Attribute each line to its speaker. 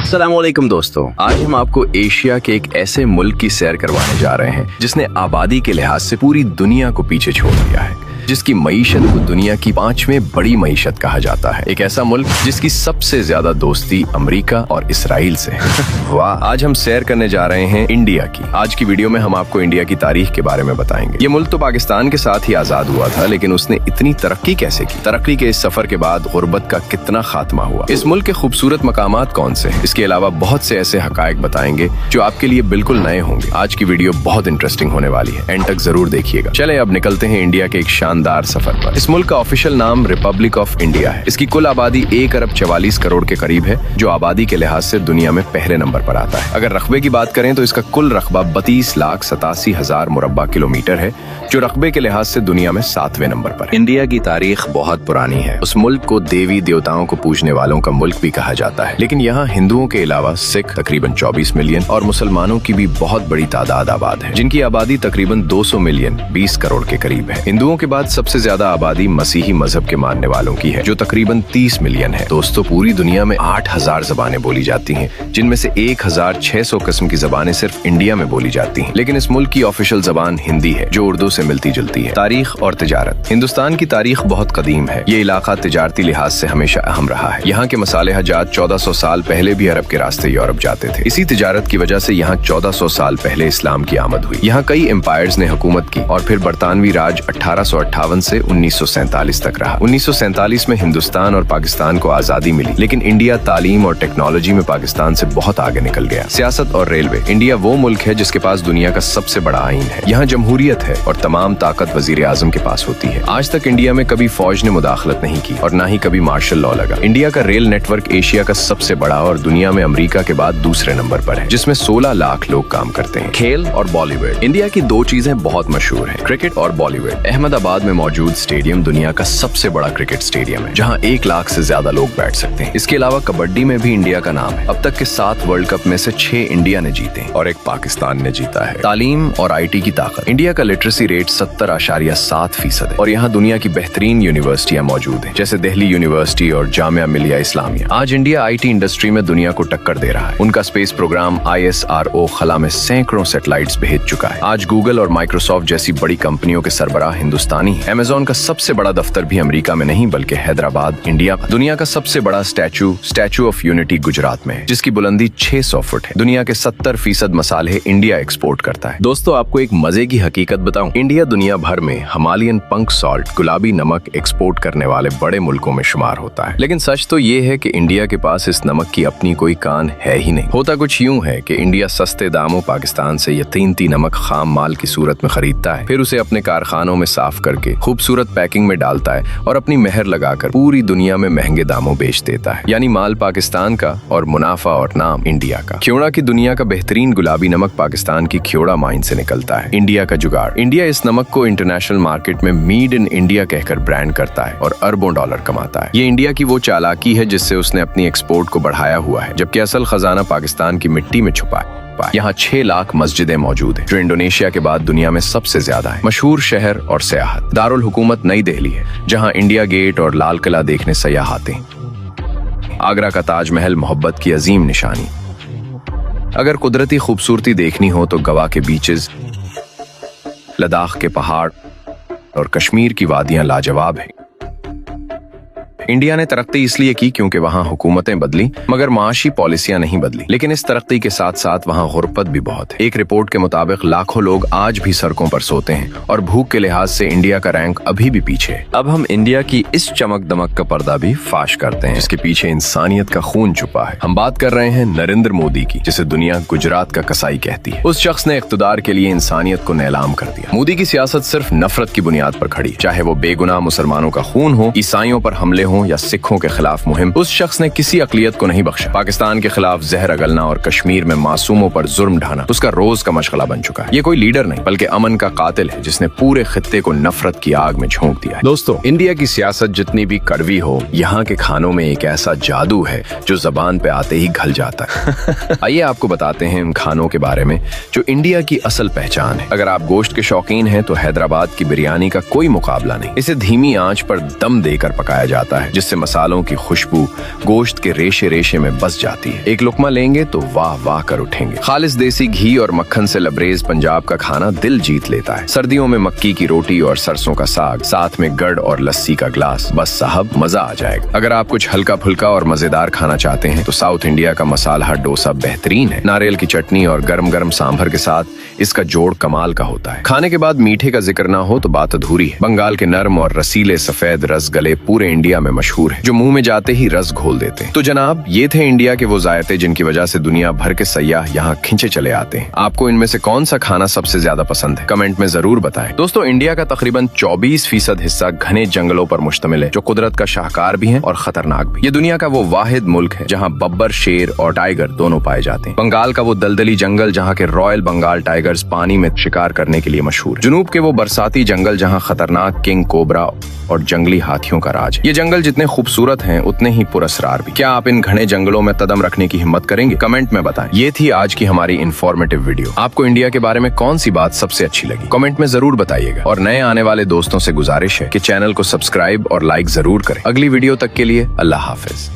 Speaker 1: अस्सलाम वालेकुम दोस्तों, आज हम आपको एशिया के एक ऐसे मुल्क की सैर करवाने जा रहे हैं जिसने आबादी के लिहाज से पूरी दुनिया को पीछे छोड़ दिया है, जिसकी मईशत को दुनिया की 5वें बड़ी मईशत कहा जाता है। एक ऐसा मुल्क जिसकी सबसे ज्यादा दोस्ती अमेरिका और इसराइल से है। वाह, आज हम सैर करने जा रहे हैं इंडिया की। आज की वीडियो में हम आपको इंडिया की तारीख के बारे में बताएंगे। ये मुल्क तो पाकिस्तान के साथ ही आजाद हुआ था, लेकिन उसने इतनी तरक्की कैसे की? तरक्की के इस सफर के बाद गुर्बत का कितना खात्मा हुआ? इस मुल्क के खूबसूरत मकामात कौन से हैं? इसके अलावा बहुत से ऐसे हकायक बताएंगे जो आपके लिए बिल्कुल नए होंगे। आज की वीडियो बहुत इंटरेस्टिंग होने वाली है, एंड तक जरूर देखिएगा। चले अब निकलते हैं इंडिया के एक शानदार सफर पर। इस मुल्क का ऑफिशियल नाम रिपब्लिक ऑफ इंडिया है। इसकी कुल आबादी 1 अरब 44 करोड़ के करीब है, जो आबादी के लिहाज से दुनिया में पहले नंबर पर आता है। अगर रकबे की बात करें तो इसका कुल रकबा 32,87,000 मुरब्बा किलोमीटर है, जो रकबे के लिहाज से दुनिया में 7वें नंबर पर है। इंडिया की तारीख बहुत पुरानी है। उस मुल्क को देवी देवताओं को पूजने वालों का मुल्क भी कहा जाता है, लेकिन यहाँ हिंदुओं के अलावा सिख तकरीबन 24 मिलियन और मुसलमानों की भी बहुत बड़ी तादाद आबाद है, जिनकी आबादी तकरीबन 200 मिलियन 20 करोड़ के करीब है। हिंदुओं के बाद सबसे ज्यादा आबादी मसीही मजहब के मानने वालों की है, जो तकरीबन 30 मिलियन है। दोस्तों, पूरी दुनिया में 8,000 जबानें बोली जाती हैं, जिनमें से 1,600 किस्म की जबानें सिर्फ इंडिया में बोली जाती हैं। लेकिन इस मुल्क की ऑफिशियल जबान हिंदी है, जो उर्दू से मिलती जुलती है। तारीख और तिजारत। हिंदुस्तान की तारीख बहुत कदीम है। ये इलाका तिजारती लिहाज से हमेशा अहम रहा है। यहाँ के मसाले हजात 1400 साल पहले भी अरब के रास्ते यूरोप जाते थे। इसी तिजारत की वजह से यहाँ 1400 साल पहले इस्लाम की आमद हुई। यहाँ कई एम्पायर्स ने हुकूमत की और फिर बरतानवी राज 1858 से 1947 तक रहा। 1947 में हिंदुस्तान और पाकिस्तान को आजादी मिली, लेकिन इंडिया तालीम और टेक्नोलॉजी में पाकिस्तान से बहुत आगे निकल गया। सियासत और रेलवे। इंडिया वो मुल्क है जिसके पास दुनिया का सबसे बड़ा आईन है। यहाँ जमहूरियत है और तमाम ताकत वजीर आजम के पास होती है। आज तक इंडिया में कभी फौज ने मुदाखलत नहीं की और न ही कभी मार्शल लॉ लगा। इंडिया का रेल नेटवर्क एशिया का सबसे बड़ा और दुनिया में अमेरिका के बाद दूसरे नंबर पर है, जिसमें 16 लाख लोग काम करते हैं। खेल और बॉलीवुड। इंडिया की 2 चीजें बहुत मशहूर हैं, क्रिकेट और बॉलीवुड। अहमदाबाद में मौजूद स्टेडियम दुनिया का सबसे बड़ा क्रिकेट स्टेडियम है, जहां 1 लाख से ज्यादा लोग बैठ सकते हैं। इसके अलावा कबड्डी में भी इंडिया का नाम है। अब तक के 7 वर्ल्ड कप में से 6 इंडिया ने जीते और 1 पाकिस्तान ने जीता है। तालीम और IT की ताकत। इंडिया का लिटरेसी रेट 70.7% है और यहाँ दुनिया की बेहतरीन यूनिवर्सिटियां मौजूद हैं, जैसे दिल्ली यूनिवर्सिटी और जामिया मिलिया इस्लामिया। आज इंडिया IT इंडस्ट्री में दुनिया को टक्कर दे रहा है। उनका स्पेस प्रोग्राम ISRO खला में सैकड़ों सैटेलाइट्स भेज चुका है। आज गूगल और माइक्रोसॉफ्ट जैसी बड़ी कंपनियों के सरबराह हिंदुस्तानी है। अमेज़न का सबसे बड़ा दफ्तर भी अमेरिका में नहीं बल्कि हैदराबाद, इंडिया। दुनिया का सबसे बड़ा स्टैचू ऑफ यूनिटी गुजरात में है, जिसकी बुलंदी 600 फुट है। दुनिया के 70% मसाले इंडिया एक्सपोर्ट करता है। दोस्तों, आपको एक मजे की हकीकत बताऊं, इंडिया दुनिया भर में हिमालयन पंक सॉल्ट गुलाबी नमक एक्सपोर्ट करने वाले बड़े मुल्कों में शुमार होता है। लेकिन सच तो ये है कि इंडिया के पास इस नमक की अपनी कोई कान है ही नहीं। होता कुछ यूं है कि इंडिया सस्ते दामों पाकिस्तान से ये कीमती नमक खाम माल की सूरत में खरीदता है, फिर उसे अपने कारखानों में साफ करके खूबसूरत पैकिंग में डालता है और अपनी मेहर लगाकर पूरी दुनिया में महंगे दामों बेच देता है। यानी माल पाकिस्तान का और मुनाफा और नाम इंडिया का। ख्योड़ा की दुनिया का बेहतरीन गुलाबी नमक पाकिस्तान की ख्योड़ा माइन से निकलता है। इंडिया का जुगाड़। इंडिया इस नमक को इंटरनेशनल मार्केट में मेड इन इंडिया कहकर ब्रांड करता है और अरबों डॉलर कमाता है। ये इंडिया की वो चालाकी है जिससे उसने अपनी एक्सपोर्ट को बढ़ाया हुआ है, जबकि असल खजाना पाकिस्तान की मिट्टी में छुपा है। यहाँ 6 लाख मस्जिदें मौजूद हैं, जो इंडोनेशिया के बाद दुनिया में सबसे ज्यादा है। मशहूर शहर और सियाहत। दारुल हुकूमत नई दिल्ली है, जहाँ इंडिया गेट और लाल किला देखने सयाह आते हैं। आगरा का ताजमहल मोहब्बत की अजीम निशानी। अगर कुदरती खूबसूरती देखनी हो तो गोवा के बीचेस, लद्दाख के पहाड़ और कश्मीर की वादियां लाजवाब हैं। इंडिया ने तरक्की इसलिए की क्योंकि वहाँ हुकूमतें बदली, मगर माशी पॉलिसियां नहीं बदली। लेकिन इस तरक्की के साथ साथ वहाँ गुर्बत भी बहुत है। एक रिपोर्ट के मुताबिक लाखों लोग आज भी सड़कों पर सोते हैं और भूख के लिहाज से इंडिया का रैंक अभी भी पीछे है। अब हम इंडिया की इस चमक दमक का पर्दा भी फाश करते हैं, जिसके पीछे इंसानियत का खून छुपा है। हम बात कर रहे हैं नरेंद्र मोदी की, जिसे दुनिया गुजरात का कसाई कहती है। उस शख्स ने इख्तिदार के लिए इंसानियत को नीलाम कर दिया। मोदी की सियासत सिर्फ नफरत की बुनियाद पर खड़ी, चाहे वो बेगुनाह मुसलमानों का खून हो, ईसाइयों पर हमले हो या सिखों के खिलाफ मुहिम। उस शख्स ने किसी अकलियत को नहीं बख्शा। पाकिस्तान के खिलाफ जहर अगलना और कश्मीर में मासूमों पर जुर्म ढाना उसका रोज का मशगला बन चुका है। ये कोई लीडर नहीं बल्कि अमन का कातिल है, जिसने पूरे खित्ते को नफरत की आग में झोंक दिया है। दोस्तों, इंडिया की सियासत जितनी भी कड़वी हो, यहाँ के खानों में एक ऐसा जादू है जो जबान पे आते ही घल जाता है। आइए आपको बताते हैं इन खानों के बारे में जो इंडिया की असल पहचान है। अगर आप गोश्त के शौकीन हैं तो हैदराबाद की बिरयानी का कोई मुकाबला नहीं। इसे धीमी आंच पर दम देकर पकाया जाता है है, जिससे मसालों की खुशबू गोश्त के रेशे रेशे में बस जाती है। एक लुकमा लेंगे तो वाह वाह कर उठेंगे। खालिस देसी घी और मक्खन से लबरेज पंजाब का खाना दिल जीत लेता है। सर्दियों में मक्की की रोटी और सरसों का साग, साथ में गड़ और लस्सी का ग्लास, बस साहब मजा आ जाएगा। अगर आप कुछ हल्का फुल्का और मजेदार खाना चाहते हैं तो साउथ इंडिया का मसाला डोसा बेहतरीन है। नारियल की चटनी और गरम गरम सांभर के साथ इसका जोड़ कमाल का होता है। खाने के बाद मीठे का जिक्र ना हो तो बात अधूरी है। बंगाल के नरम और रसीले सफेद रसगले पूरे इंडिया में मशहूर है, जो मुंह में जाते ही रस घोल देते हैं। तो जनाब, ये थे इंडिया के वो जायते जिनकी वजह से दुनिया भर के सयाह यहाँ खिंचे चले आते हैं। आपको इनमें से कौन सा खाना सबसे ज्यादा पसंद है? कमेंट में जरूर बताएं। दोस्तों, इंडिया का तकरीबन 24% हिस्सा घने जंगलों पर मुश्तमिल है, जो कुदरत का शाहकार भी है और खतरनाक भी। ये दुनिया का वो वाहिद मुल्क है जहाँ बब्बर, शेर और टाइगर दोनों पाए जाते हैं। बंगाल का वो दलदली जंगल जहाँ के रॉयल बंगाल टाइगर्स पानी में शिकार करने के लिए मशहूर है। जुनूब के वो बरसाती जंगल जहाँ खतरनाक किंग कोबरा और जंगली हाथियों का राज है। ये जंगल जितने खूबसूरत हैं उतने ही पुरस्कार भी। क्या आप इन घने जंगलों में कदम रखने की हिम्मत करेंगे? कमेंट में बताएं। ये थी आज की हमारी इंफॉर्मेटिव वीडियो। आपको इंडिया के बारे में कौन सी बात सबसे अच्छी लगी? कमेंट में जरूर बताइएगा। और नए आने वाले दोस्तों से गुजारिश है कि चैनल को सब्सक्राइब और लाइक जरूर करें। अगली वीडियो तक के लिए अल्लाह हाफिज।